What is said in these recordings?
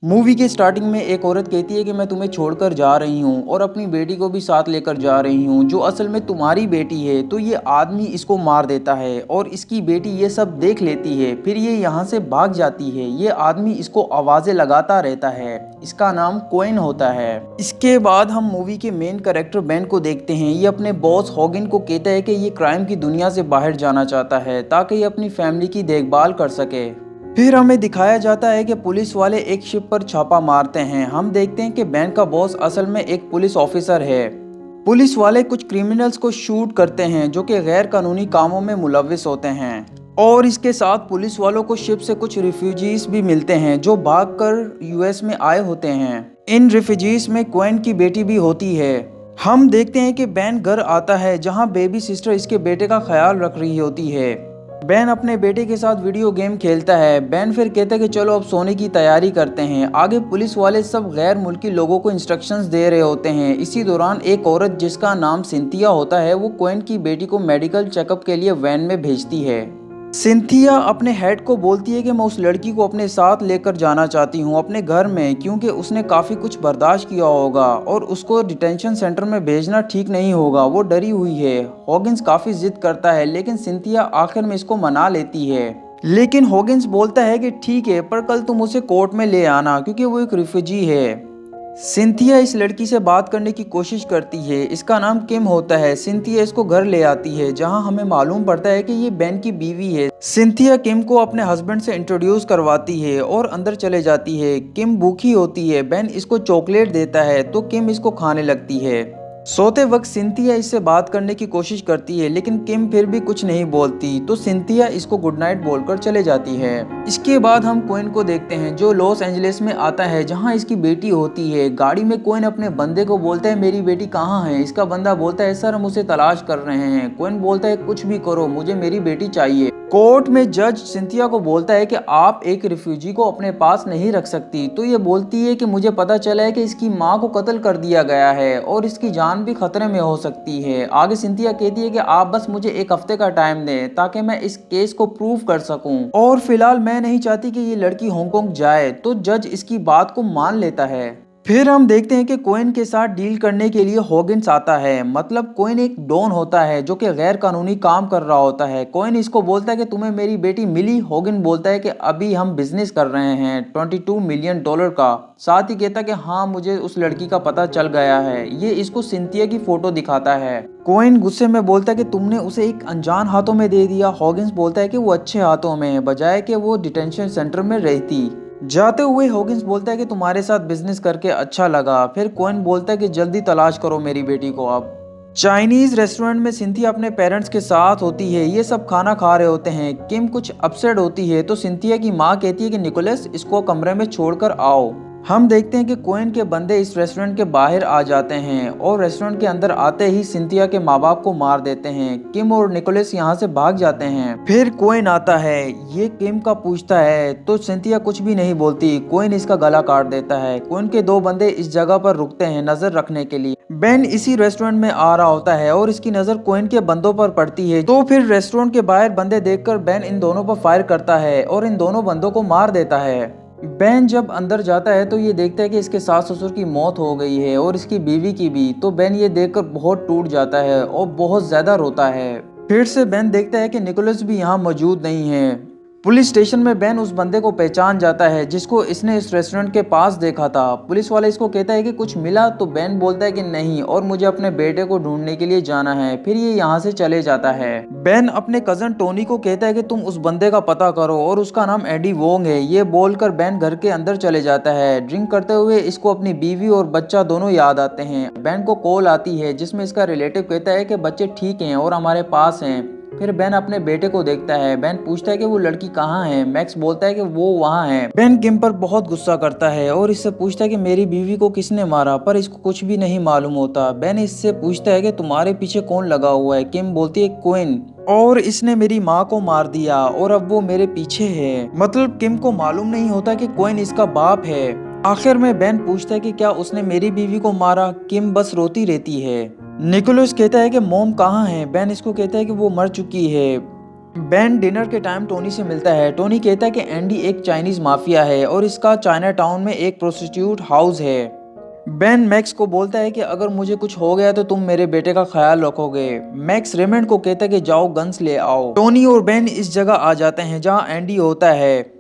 Movie के starting में एक औरत कहती है कि मैं तुम्हें छोड़कर जा रही हूँ और अपनी बेटी को भी साथ लेकर जा रही हूँ जो असल में तुम्हारी बेटी है। तो ये आदमी इसको मार देता है और इसकी बेटी ये सब देख लेती है। फिर ये यहाँ से भाग जाती है। ये आदमी इसको आवाज़ें लगाता रहता है। इसका नाम कोएन होता है। इसके बाद हम मूवी के मेन कैरेक्टर बेन को देखते हैं। ये अपने बॉस हॉगिन को कहता है कि ये क्राइम की दुनिया से बाहर जाना चाहता है ताकि ये अपनी फैमिली की देखभाल कर सके। फिर हमें दिखाया जाता है कि पुलिस वाले एक शिप पर छापा मारते हैं। हम देखते हैं कि बेन का बॉस असल में एक पुलिस ऑफिसर है। पुलिस वाले कुछ क्रिमिनल्स को शूट करते हैं जो कि गैर कानूनी कामों में मुलविस होते हैं। और इसके साथ पुलिस वालों को शिप से कुछ रिफ्यूजीज भी मिलते हैं जो भागकर यूएस में आए होते हैं। इन रिफ्यूजीज में कोएन की बेटी भी होती है। हम देखते हैं कि बेन घर आता है जहां बेबी सिस्टर इसके बेटे का ख्याल रख रही होती है। बेन अपने बेटे के साथ वीडियो गेम खेलता है। बेन फिर कहता है कि चलो अब सोने की तैयारी करते हैं। आगे पुलिस वाले सब गैर मुल्की लोगों को इंस्ट्रक्शंस दे रहे होते हैं। इसी दौरान एक औरत जिसका नाम सिंथिया होता है वो कोएन की बेटी को मेडिकल चेकअप के लिए वैन में भेजती है। सिंथिया अपने हेड को बोलती है कि मैं उस लड़की को अपने साथ लेकर जाना चाहती हूँ अपने घर में, क्योंकि उसने काफ़ी कुछ बर्दाश्त किया होगा और उसको डिटेंशन सेंटर में भेजना ठीक नहीं होगा। वो डरी हुई है। हॉगिंस काफ़ी जिद करता है लेकिन सिंथिया आखिर में इसको मना लेती है। लेकिन हॉगिंस बोलता है कि ठीक है पर कल तुम उसे कोर्ट में ले आना क्योंकि वो एक रिफ्यूजी है। सिंथिया इस लड़की से बात करने की कोशिश करती है। इसका नाम किम होता है। सिंथिया इसको घर ले आती है जहां हमें मालूम पड़ता है कि ये बेन की बीवी है। सिंथिया किम को अपने हस्बैंड से इंट्रोड्यूस करवाती है और अंदर चले जाती है। किम भूखी होती है। बेन इसको चॉकलेट देता है तो किम इसको खाने लगती है। सोते वक्त सिंथिया इससे बात करने की कोशिश करती है लेकिन किम फिर भी कुछ नहीं बोलती तो सिंथिया इसको गुड नाइट बोलकर चले जाती है। इसके बाद हम कोएन को देखते हैं जो लॉस एंजलिस में आता है जहां इसकी बेटी होती है। गाड़ी में कोएन अपने बंदे को बोलता है मेरी बेटी कहाँ है। इसका बंदा बोलता है सर हम उसे तलाश कर रहे हैं। कोएन बोलता है कुछ भी करो मुझे मेरी बेटी चाहिए। कोर्ट में जज सिंथिया को बोलता है कि आप एक रिफ्यूजी को अपने पास नहीं रख सकती। तो ये बोलती है कि मुझे पता चला है कि इसकी माँ को कत्ल कर दिया गया है और इसकी जान भी खतरे में हो सकती है। आगे सिंथिया कहती है कि आप बस मुझे एक हफ्ते का टाइम दें ताकि मैं इस केस को प्रूव कर सकूं और फिलहाल मैं नहीं चाहती कि ये लड़की हांगकांग जाए। तो जज इसकी बात को मान लेता है। फिर हम देखते हैं कि कोएन के साथ डील करने के लिए हॉगिन्स आता है। मतलब कोएन एक डॉन होता है जो कि गैर कानूनी काम कर रहा होता है। कोएन इसको बोलता है कि तुम्हें मेरी बेटी मिली। हॉगिन बोलता है कि अभी हम बिजनेस कर रहे हैं $22 मिलियन का। साथ ही कहता है कि हाँ मुझे उस लड़की का पता चल गया है। ये इसको सिंथिया की फोटो दिखाता है। कोएन गुस्से में बोलता है कि तुमने उसे एक अनजान हाथों में दे दिया। हॉगिन्स बोलता है कि वो अच्छे हाथों में है बजाय कि वो डिटेंशन सेंटर में रहती। जाते हुए हॉगिन्स बोलता है कि तुम्हारे साथ बिजनेस करके अच्छा लगा। फिर कोएन बोलता है कि जल्दी तलाश करो मेरी बेटी को। अब चाइनीज रेस्टोरेंट में सिंथिया अपने पेरेंट्स के साथ होती है। ये सब खाना खा रहे होते हैं। किम कुछ अपसेट होती है तो सिंथिया की माँ कहती है कि निकोलस इसको कमरे में छोड़कर आओ। हम देखते हैं कि कोएन के बंदे इस रेस्टोरेंट के बाहर आ जाते हैं और रेस्टोरेंट के अंदर आते ही सिंथिया के माँ बाप को मार देते हैं। किम और निकोलस यहाँ से भाग जाते हैं। फिर कोएन आता है। ये किम का पूछता है तो सिंथिया कुछ भी नहीं बोलती। कोएन इसका गला काट देता है। कोएन के दो बंदे इस जगह पर रुकते हैं नजर रखने के लिए। बेन इसी रेस्टोरेंट में आ रहा होता है और इसकी नजर कोएन के बंदों पर पड़ती है। तो फिर रेस्टोरेंट के बाहर बंदे देखकर बेन इन दोनों पर फायर करता है और इन दोनों बंदों को मार देता है। बेन जब अंदर जाता है तो ये देखता है कि इसके सास ससुर की मौत हो गई है और इसकी बीवी की भी। तो बेन ये देखकर बहुत टूट जाता है और बहुत ज्यादा रोता है। फिर से बेन देखता है कि निकोलस भी यहाँ मौजूद नहीं है। पुलिस स्टेशन में बेन उस बंदे को पहचान जाता है जिसको इसने इस रेस्टोरेंट के पास देखा था। पुलिस वाला इसको कहता है कि कुछ मिला तो बेन बोलता है कि नहीं और मुझे अपने बेटे को ढूंढने के लिए जाना है। फिर ये यहाँ से चले जाता है। बेन अपने कजन टोनी को कहता है कि तुम उस बंदे का पता करो और उसका नाम एडी वोंग है। ये बोलकर बेन घर के अंदर चले जाता है। ड्रिंक करते हुए इसको अपनी बीवी और बच्चा दोनों याद आते हैं। बेन को कॉल आती है जिसमें इसका रिलेटिव कहता है कि बच्चे ठीक हैं और हमारे पास हैं। फिर बेन अपने बेटे को देखता है। बेन पूछता है कि वो लड़की कहाँ है। मैक्स बोलता है कि वो वहाँ है। बेन किम पर बहुत गुस्सा करता है और इससे पूछता है कि मेरी बीवी को किसने मारा, पर इसको कुछ भी नहीं मालूम होता। बेन इससे पूछता है कि तुम्हारे पीछे कौन लगा हुआ है। किम बोलती है कोएन, और इसने मेरी माँ को मार दिया और अब वो मेरे पीछे है। मतलब किम को मालूम नहीं होता कि कोएन इसका बाप है। आखिर में बेन पूछता है कि क्या उसने मेरी बीवी को मारा। किम बस रोती रहती है। निकोलस कहता है कि मॉम कहाँ है। बेन इसको कहता है कि वो मर चुकी है। बेन डिनर के टाइम टोनी से मिलता है। टोनी कहता है कि एंडी एक चाइनीज माफिया है और इसका चाइना टाउन में एक प्रोस्टिट्यूट हाउस है। बेन मैक्स को बोलता है कि अगर मुझे कुछ हो गया तो तुम मेरे बेटे का ख्याल रखोगे। मैक्स रेमंड को कहता है कि जाओ गन्स ले आओ। टोनी और बेन इस जगह आ जाते हैं जहां एंडी होता है,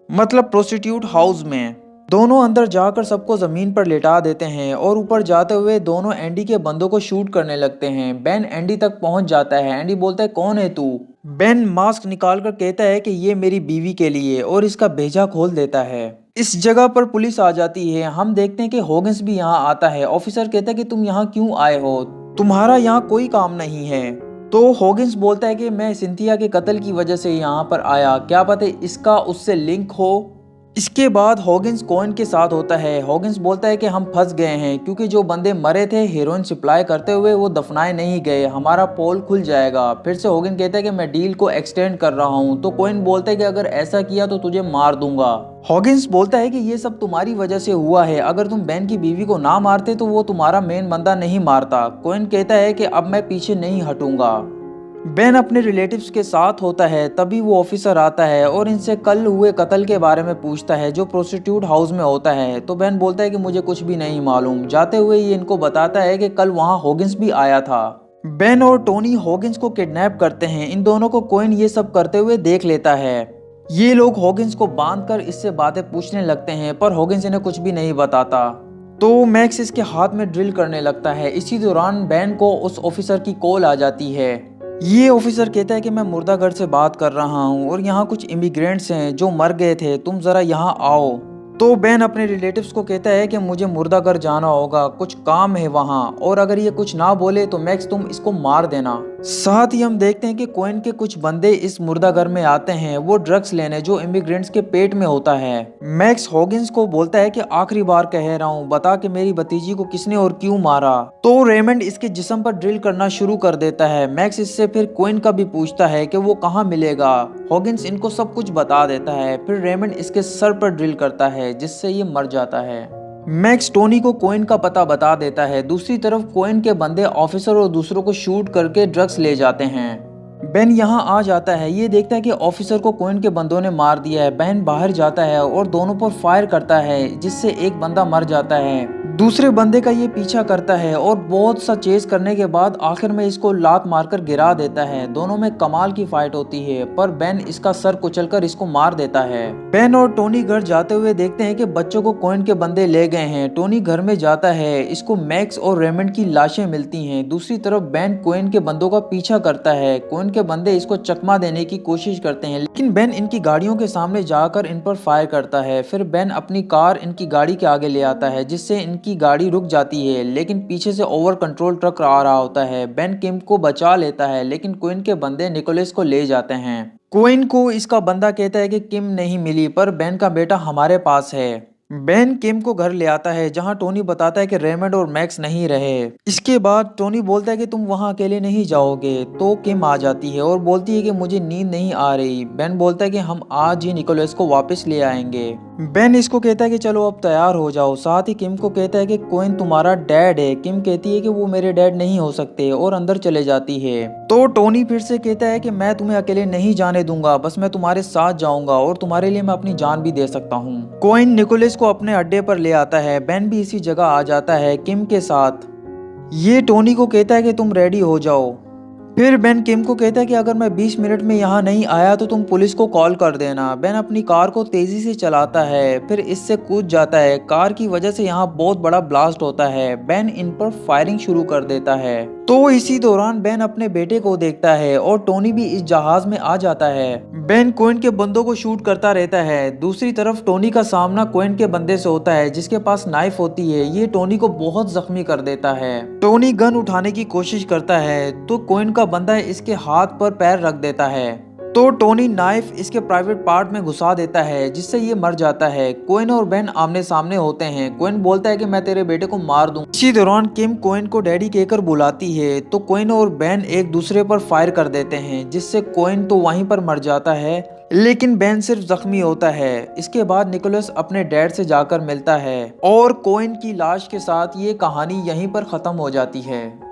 मतलब प्रोस्टिट्यूट हाउस में। दोनों अंदर जाकर सबको जमीन पर लेटा देते हैं और ऊपर जाते हुए दोनों एंडी के बंदों को शूट करने लगते हैं। बेन एंडी तक पहुंच जाता है। एंडी बोलता है कौन है तू। बेन मास्क निकालकर कहता है कि ये मेरी बीवी के लिए और इसका भेजा खोल देता है। इस जगह पर पुलिस आ जाती है। हम देखते हैं कि हॉगिंस भी यहाँ आता है। ऑफिसर कहता है कि तुम यहाँ क्यों आए हो, तुम्हारा यहाँ कोई काम नहीं है। तो हॉगिंस बोलता है कि मैं सिंथिया के कत्ल की वजह से यहाँ पर आया, क्या पता इसका उससे लिंक हो। इसके बाद हॉगिंस कोइन के साथ होता है। हॉगिंस बोलता है कि हम फंस गए हैं क्योंकि जो बंदे मरे थे हेरोइन सप्लाई करते हुए वो दफनाए नहीं गए, हमारा पोल खुल जाएगा। फिर से हॉगिंस कहता है कि मैं डील को एक्सटेंड कर रहा हूँ। तो कोइन बोलता है कि अगर ऐसा किया तो तुझे मार दूंगा। हॉगिंस बोलता है कि ये सब तुम्हारी वजह से हुआ है, अगर तुम बेन की बीवी को ना मारते तो वो तुम्हारा मेन बंदा नहीं मारता। कोइन कहता है कि अब मैं पीछे नहीं हटूंगा। बेन अपने रिलेटिव्स के साथ होता है, तभी वो ऑफिसर आता है और इनसे कल हुए कत्ल के बारे में पूछता है जो प्रोस्टिट्यूट हाउस में होता है। तो बेन बोलता है कि मुझे कुछ भी नहीं मालूम। जाते हुए ये इनको बताता है कि कल वहाँ हॉगिंस भी आया था। बेन और टोनी हॉगिंस को किडनैप करते हैं। इन दोनों को कोइन ये सब करते हुए देख लेता है। ये लोग हॉगिंस को बांधकर इससे बातें पूछने लगते हैं पर हॉगिंस इन्हें कुछ भी नहीं बताता। तो मैक्स इसके हाथ में ड्रिल करने लगता है। इसी दौरान बेन को उस ऑफिसर की कॉल आ जाती है। ये ऑफिसर कहता है कि मैं मुर्दाघर से बात कर रहा हूँ और यहाँ कुछ इमिग्रेंट्स हैं जो मर गए थे, तुम जरा यहाँ आओ। तो बेन अपने रिलेटिव्स को कहता है कि मुझे मुर्दाघर जाना होगा, कुछ काम है वहाँ, और अगर ये कुछ ना बोले तो मैक्स तुम इसको मार देना। साथ ही हम देखते हैं कि कोइन के कुछ बंदे इस मुर्दाघर में आते हैं, वो ड्रग्स लेने जो इमिग्रेंट्स के पेट में होता है। मैक्स हॉगिंस को बोलता है कि आखिरी बार कह रहा हूँ, बता कि मेरी भतीजी को किसने और क्यों मारा। तो रेमंड इसके जिस्म पर ड्रिल करना शुरू कर देता है। मैक्स इससे फिर कोइन का भी पूछता है कि वो कहाँ मिलेगा। हॉगिंस इनको सब कुछ बता देता है। फिर रेमंड इसके सर पर ड्रिल करता है जिससे ये मर जाता है। मैक्स टोनी को कोइन का पता बता देता है। दूसरी तरफ कोइन के बंदे ऑफिसर और दूसरों को शूट करके ड्रग्स ले जाते हैं। बेन यहाँ आ जाता है। ये देखता है कि ऑफिसर को कोइन के बंदों ने मार दिया है। बेन बाहर जाता है और दोनों पर फायर करता है जिससे एक बंदा मर जाता है। दूसरे बंदे का ये पीछा करता है और बहुत सा चेस करने के बाद आखिर में इसको लात मारकर गिरा देता है। दोनों में कमाल की फाइट होती है पर बेन इसका सर कुचलकर इसको मार देता है। बेन और टोनी घर जाते हुए देखते हैं कि बच्चों को कोइन के बंदे ले गए हैं। टोनी घर में जाता है, इसको मैक्स और रेमंड की लाशें मिलती हैं। दूसरी तरफ बेन कोइन के बंदों का पीछा करता है। कोइन के बंदे इसको चकमा देने की कोशिश करते हैं लेकिन बेन इनकी गाड़ियों के सामने जाकर इन पर फायर करता है। फिर बेन अपनी कार इनकी गाड़ी के आगे ले आता है जिससे इनकी गाड़ी रुक जाती है, लेकिन पीछे से ओवर कंट्रोल ट्रक आ रहा होता है। बेन किम को बचा लेता है लेकिन कोइन के बंदे निकोलस को ले जाते हैं। कोइन को इसका बंदा कहता है कि किम नहीं मिली पर बेन का बेटा हमारे पास है। बेन किम को घर ले आता है जहां टोनी बताता है कि रेमंड और मैक्स नहीं रहे। इसके बाद टोनी बोलता है कि तुम वहां अकेले नहीं जाओगे। तो किम आ जाती है और बोलती है कि मुझे नींद नहीं आ रही। बेन बोलता है कि हम आज ही निकोलस को वापस ले आएंगे। बेन इसको कहता है कि चलो अब तैयार हो जाओ। साथ ही किम को कहता है कि कोइन तुम्हारा डैड है। किम कहती है कि वो मेरे डैड नहीं हो सकते और अंदर चले जाती है। तो टोनी फिर से कहता है कि मैं तुम्हें अकेले नहीं जाने दूंगा, बस मैं तुम्हारे साथ जाऊंगा और तुम्हारे लिए मैं अपनी जान भी दे सकता हूँ। कोइन निकोलस को अपने अड्डे पर ले आता है। बेन भी इसी जगह आ जाता है किम के साथ। ये टोनी को कहता है कि तुम रेडी हो जाओ। फिर बेन किम को कहता है कि अगर मैं 20 मिनट में यहाँ नहीं आया तो तुम पुलिस को कॉल कर देना। बेन अपनी कार को तेजी से चलाता है, फिर इससे कूद जाता है। कार की वजह से यहाँ बहुत बड़ा ब्लास्ट होता है। बेन इन पर फायरिंग शुरू कर देता है। तो इसी दौरान बेन अपने बेटे को देखता है और टोनी भी इस जहाज में आ जाता है। बेन कोइन के बंदों को शूट करता रहता है। दूसरी तरफ टोनी का सामना कोइन के बंदे से होता है जिसके पास नाइफ होती है। ये टोनी को बहुत जख्मी कर देता है। टोनी गन उठाने की कोशिश करता है तो कोइन का बंदा इसके हाथ पर पैर रख देता है। तो टोनी नाइफ इसके प्राइवेट पार्ट में घुसा देता है जिससे ये मर जाता है। कोइन और बेन आमने सामने होते हैं। कोइन बोलता है कि मैं तेरे बेटे को मार दूं। इसी दौरान किम कोइन को डैडी कहकर बुलाती है तो कोइन और बेन एक दूसरे पर फायर कर देते हैं जिससे कोइन तो वहीं पर मर जाता है लेकिन बेन सिर्फ जख्मी होता है। इसके बाद निकोलस अपने डैड से जाकर मिलता है और कोइन की लाश के साथ ये कहानी यहीं पर खत्म हो जाती है।